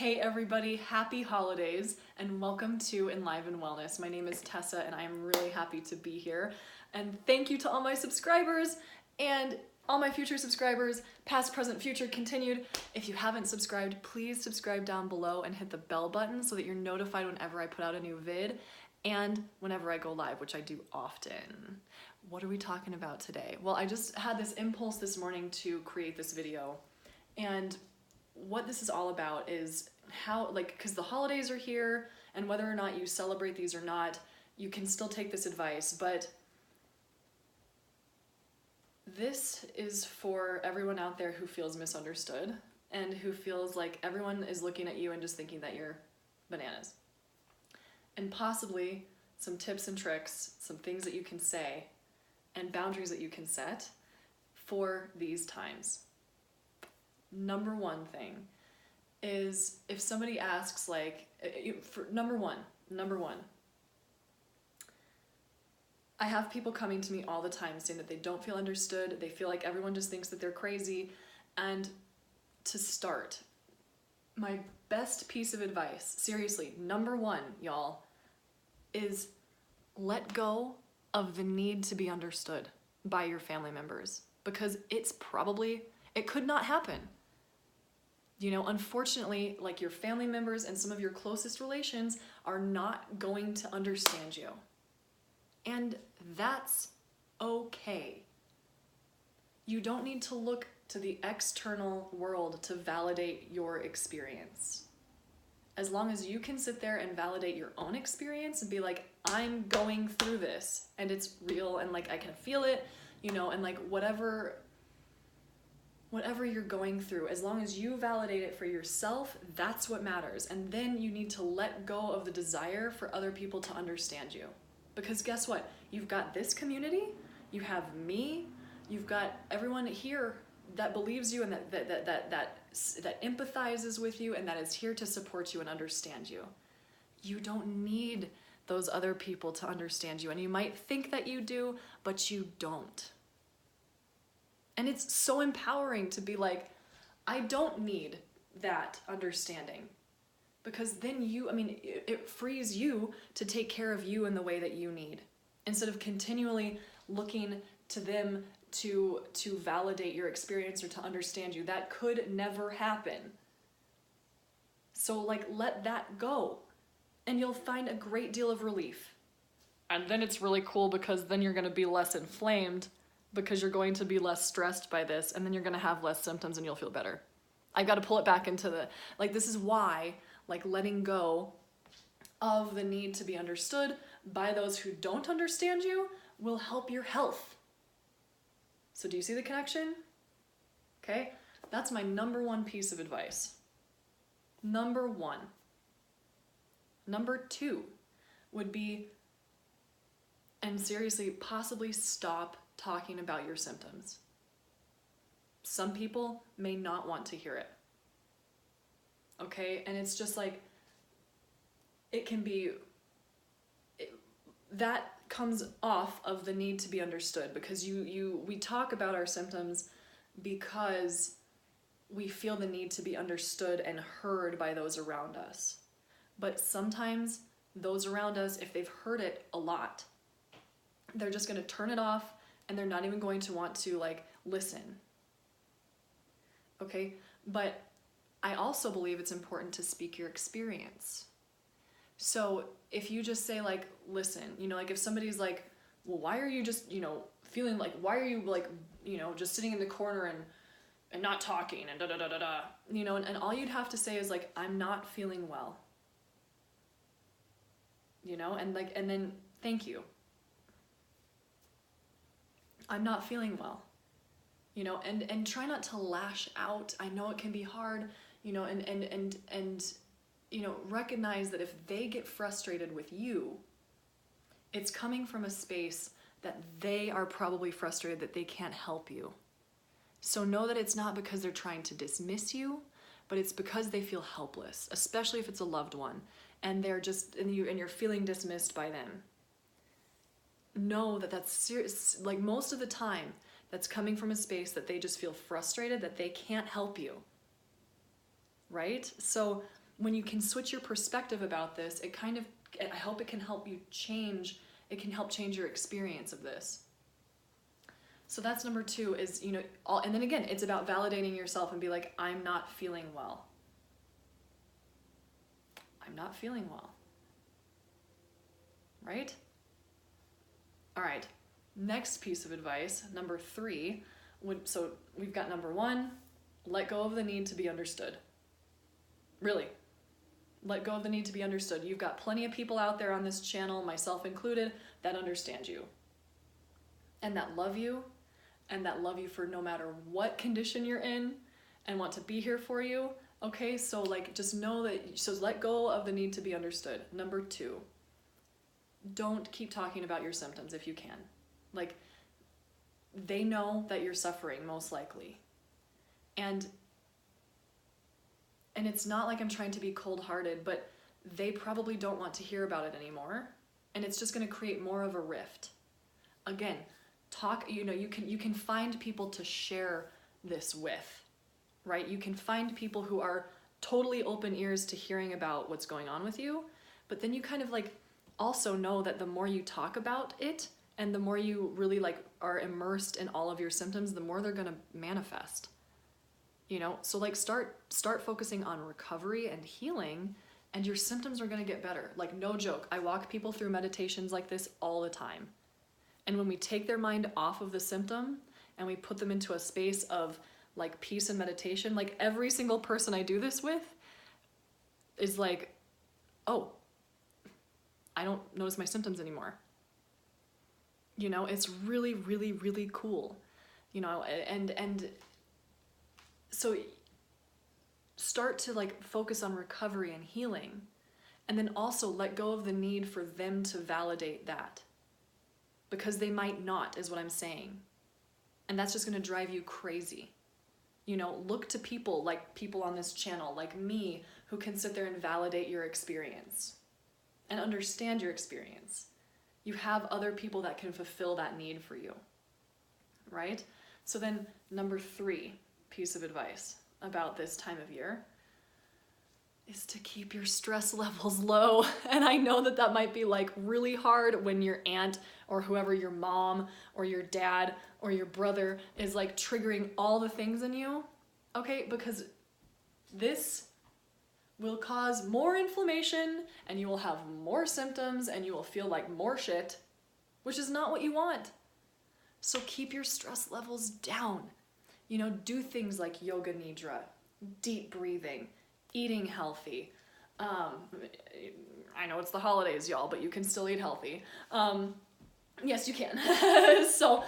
Hey everybody, happy holidays and welcome to Enliven Wellness. My name is Tessa and I am really happy to be here. And thank you to all my subscribers and all my future subscribers, past, present, future, continued. If you haven't subscribed, please subscribe down below and hit the bell button so that you're notified whenever I put out a new vid and whenever I go live, which I do often. What are we talking about today? Well, I just had this impulse this morning to create this video, and what this is all about is how, because the holidays are here, and whether or not you celebrate these or not, you can still take this advice, but this is for everyone out there who feels misunderstood and who feels like everyone is looking at you and just thinking that you're bananas. And possibly some tips and tricks, some things that you can say, and boundaries that you can set for these times. Number one thing is if somebody asks, number one, I have people coming to me all the time saying that they don't feel understood, they feel like everyone just thinks that they're crazy, and to start, my best piece of advice, seriously, number one, y'all, is let go of the need to be understood by your family members, because it could not happen. You know, unfortunately, like, your family members and some of your closest relations are not going to understand you. And that's okay. You don't need to look to the external world to validate your experience. As long as you can sit there and validate your own experience and be like, I'm going through this and it's real and I can feel it, and whatever you're going through, as long as you validate it for yourself, that's what matters. And then you need to let go of the desire for other people to understand you. Because guess what? You've got this community, you have me, you've got everyone here that believes you and that empathizes with you and that is here to support you and understand you. You don't need those other people to understand you. And you might think that you do, but you don't. And it's so empowering to be like, I don't need that understanding. Because then it frees you to take care of you in the way that you need. Instead of continually looking to them to validate your experience or to understand you. That could never happen. So let that go. And you'll find a great deal of relief. And then it's really cool because then you're going to be less inflamed, because you're going to be less stressed by this, and then you're going to have less symptoms and you'll feel better. I've got to pull it back into this is why, letting go of the need to be understood by those who don't understand you will help your health. So do you see the connection? Okay, that's my number one piece of advice. Number one. Number two would be, and seriously, possibly stop talking about your symptoms. Some people may not want to hear it. Okay, and it's just that comes off of the need to be understood, because we talk about our symptoms because we feel the need to be understood and heard by those around us. But sometimes those around us, if they've heard it a lot, they're just going to turn it off and they're not even going to want to listen. Okay, but I also believe it's important to speak your experience. So if you just say listen, if somebody's like, well, why are you just, feeling why are you just sitting in the corner and not talking and and all you'd have to say is I'm not feeling well. And then thank you. I'm not feeling well. And try not to lash out. I know it can be hard, and recognize that if they get frustrated with you, it's coming from a space that they are probably frustrated that they can't help you. So know that it's not because they're trying to dismiss you, but it's because they feel helpless, especially if it's a loved one, and you're feeling dismissed by them. Know that that's serious. Most of the time, that's coming from a space that they just feel frustrated that they can't help you. Right? So when you can switch your perspective about this, I hope it can help you change, it can help change your experience of this. So that's number 2 is, and then again, it's about validating yourself and be like, I'm not feeling well. I'm not feeling well. Right? All right. Next piece of advice, number 3, so we've got number 1, let go of the need to be understood. Really. Let go of the need to be understood. You've got plenty of people out there on this channel, myself included, that understand you. And that love you, and that love you for no matter what condition you're in, and want to be here for you. Okay, so just know that, so let go of the need to be understood. Number 2, don't keep talking about your symptoms if you can. They know that you're suffering, most likely. And it's not like I'm trying to be cold-hearted, but they probably don't want to hear about it anymore. And it's just going to create more of a rift. Again, you can find people to share this with, right? You can find people who are totally open ears to hearing about what's going on with you. But then you kind of also know that the more you talk about it, and the more you really are immersed in all of your symptoms, the more they're going to manifest. So start focusing on recovery and healing, and your symptoms are going to get better. No joke. I walk people through meditations like this all the time. And when we take their mind off of the symptom and we put them into a space of peace and meditation, every single person I do this with is oh, I don't notice my symptoms anymore. It's really, really, really cool. And so start to focus on recovery and healing, and then also let go of the need for them to validate that, because they might not, is what I'm saying. And that's just going to drive you crazy. Look to people people on this channel, like me, who can sit there and validate your experience and understand your experience. You have other people that can fulfill that need for you, right? So then number 3 piece of advice about this time of year is to keep your stress levels low. And I know that might be really hard when your aunt or whoever, your mom or your dad or your brother is triggering all the things in you, okay? Because this will cause more inflammation, and you will have more symptoms, and you will feel like more shit, which is not what you want. So keep your stress levels down. Do things like yoga nidra, deep breathing, eating healthy. I know it's the holidays, y'all, but you can still eat healthy. Yes, you can. So,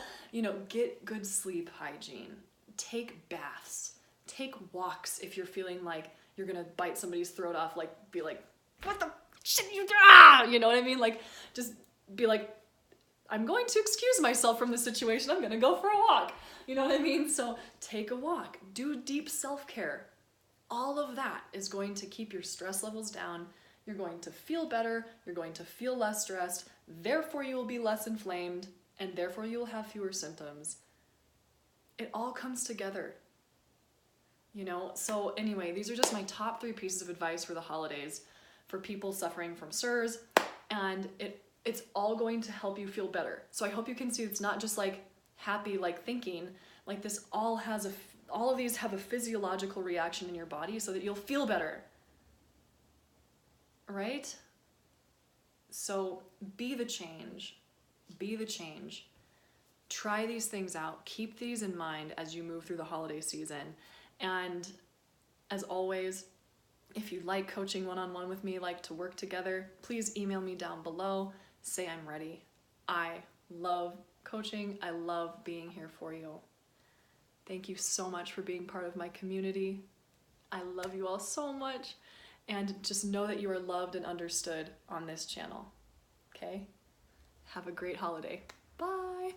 get good sleep hygiene. Take baths. Take walks if you're feeling like you're gonna bite somebody's throat off, be like, what the shit you do? You know what I mean? Just be like, I'm going to excuse myself from the situation. I'm gonna go for a walk. You know what I mean? So take a walk, do deep self-care. All of that is going to keep your stress levels down. You're going to feel better. You're going to feel less stressed. Therefore, you will be less inflamed, and therefore you will have fewer symptoms. It all comes together. So anyway, these are just my top 3 pieces of advice for the holidays for people suffering from CIRS, and it's all going to help you feel better. So I hope you can see it's not just happy thinking, this all of these have a physiological reaction in your body so that you'll feel better. Right? So be the change. Be the change. Try these things out. Keep these in mind as you move through the holiday season. And as always, if you'd like coaching one-on-one with me, to work together, please email me down below. Say I'm ready. I love coaching. I love being here for you. Thank you so much for being part of my community. I love you all so much. And just know that you are loved and understood on this channel. Okay? Have a great holiday. Bye.